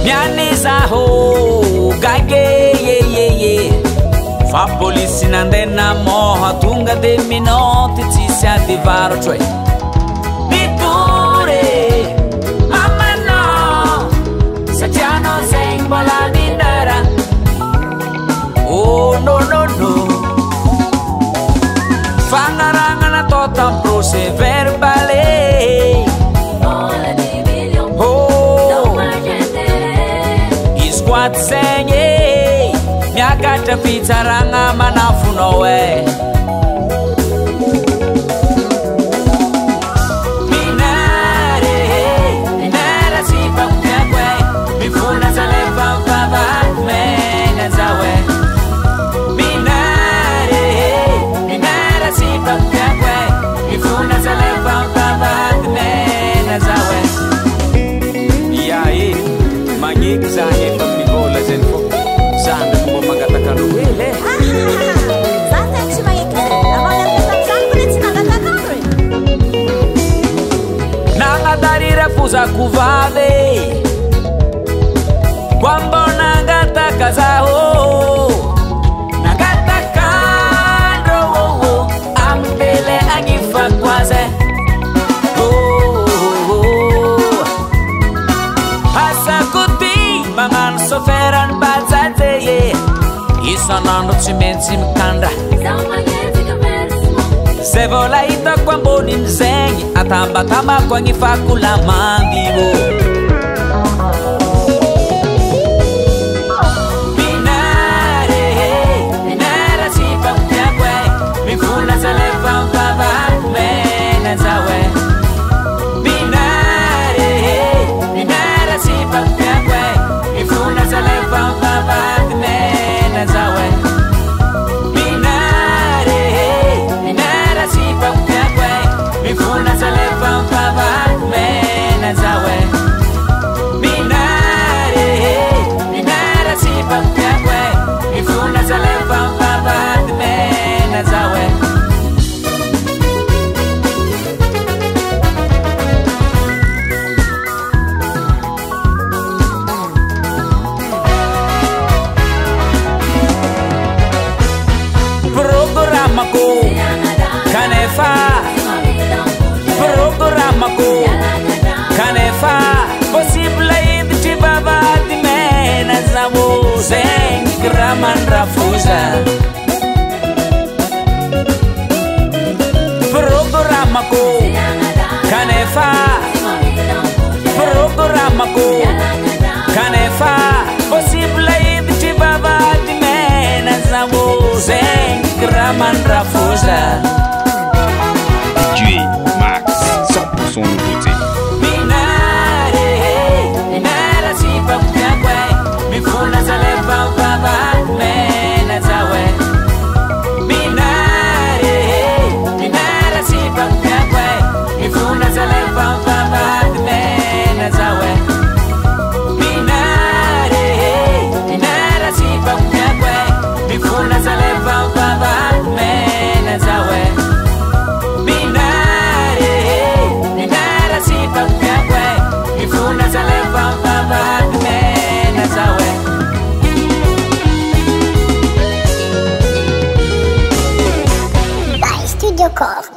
mianizaho gage fa polisi nandena moha tonga de minoty tsisy adivarotro e miture mamano satria anao zegny mbola minara oh no no no fagnaragna natao tam procès verbale Squad zegny miakatra fitsaragna manafonao e minare minara sipakumiako e mifuna zalevavavamena zao e minare minara sipakumiako e mifuna zalevavavamena zao e iae magneky zany efa mivola zany fô zany mbo mangatakano ele za tegny tsy magneky zany avao le ampiasako zany ko le tsy nangatakano e nagnadarira fozakovavy kwamba nangataka zaho nangatakandro ambele agifakwaze Mangan soferan bazate isanandro tsy maintsy mikandra zay vola hitako amboniny zegny atambatambako agnifako lamandivo minare minara sipakumiako e mifuna zalevavavamena zao e minare minara sipakumiako e mifuna zalevavavamena zao e minare minara sipakumiako e mifuna zalevavavamena zao e minare minara sipakumiako e mifuna zalevavavamena zao e Programako kanefa Programako kanefa possible idti babadi mena zamo zegny graman rafuza Programako kanefa Programako kanefa possible idti babadi mena zamo zegny Graman Rafusa DJ Max 100% nouveauté minare minara sipakumiako e mifuna zalevavavamena zao e minare minara sipakumiako e mifuna zalevavavamena zao e minare minara sipakumiako e mifuna zalevavavamena zao e minare minara sipakumiako e mifuna zalevavavamena zao e Studio Corp